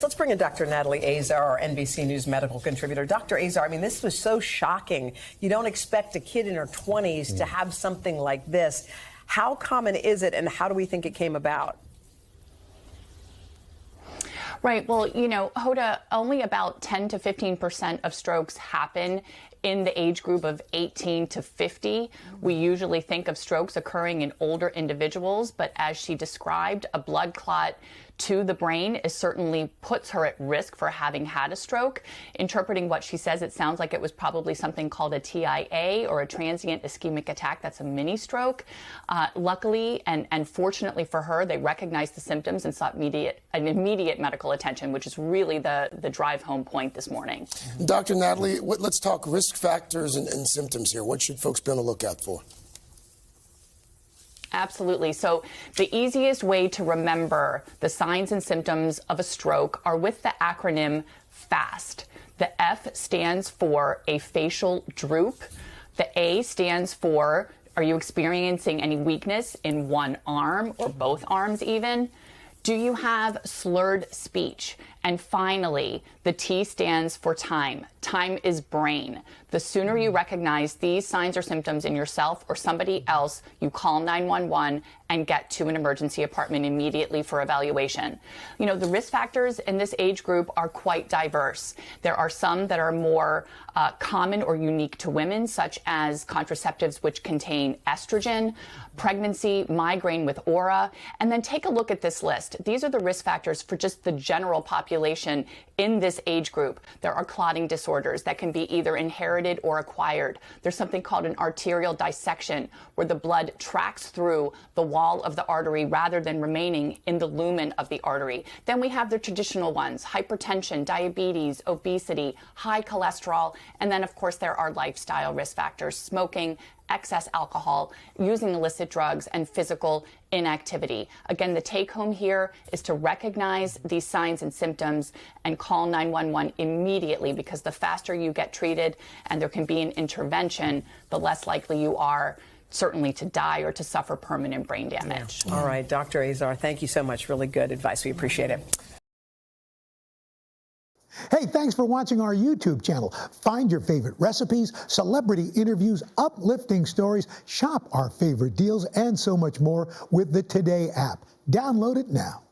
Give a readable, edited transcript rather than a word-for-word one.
Let's bring in Dr. Natalie Azar, our NBC News medical contributor. Dr. Azar, I mean, this was so shocking. You don't expect a kid in her 20s to have something like this. How common is it, and how do we think it came about? Right. Well, you know, Hoda, only about 10 to 15% of strokes happen in the age group of 18 to 50. We usually think of strokes occurring in older individuals, but as she described, a blood clot to the brain certainly puts her at risk for having had a stroke. Interpreting what she says, it sounds like it was probably something called a TIA, or a transient ischemic attack. That's a mini stroke. Luckily and fortunately for her, they recognized the symptoms and sought immediate medical attention, which is really the drive home point this morning. Dr. Natalie, let's talk risk factors and symptoms here. What should folks be on the lookout for? Absolutely. So the easiest way to remember the signs and symptoms of a stroke are with the acronym FAST. The F stands for a facial droop. The A stands for, are you experiencing any weakness in one arm or both arms even? Do you have slurred speech? And finally, the T stands for time. Time is brain. The sooner you recognize these signs or symptoms in yourself or somebody else, you call 911 and get to an emergency department immediately for evaluation. You know, the risk factors in this age group are quite diverse. There are some that are more common or unique to women, such as contraceptives which contain estrogen, pregnancy, migraine with aura, and then take a look at this list. These are the risk factors for just the general population in this age group. There are clotting disorders that can be either inherited or acquired. There's something called an arterial dissection, where the blood tracks through the wall of the artery rather than remaining in the lumen of the artery. Then we have the traditional ones: hypertension, diabetes, obesity, high cholesterol, and then of course there are lifestyle risk factors: smoking, excess alcohol, using illicit drugs, and physical inactivity. Again, the take home here is to recognize these signs and symptoms and call 911 immediately, because the faster you get treated and there can be an intervention, the less likely you are certainly to die or to suffer permanent brain damage. Yeah. All right, Dr. Azar, thank you so much. Really good advice. We appreciate it. Hey, thanks for watching our YouTube channel. Find your favorite recipes, celebrity interviews, uplifting stories, shop our favorite deals, and so much more with the Today app. Download it now.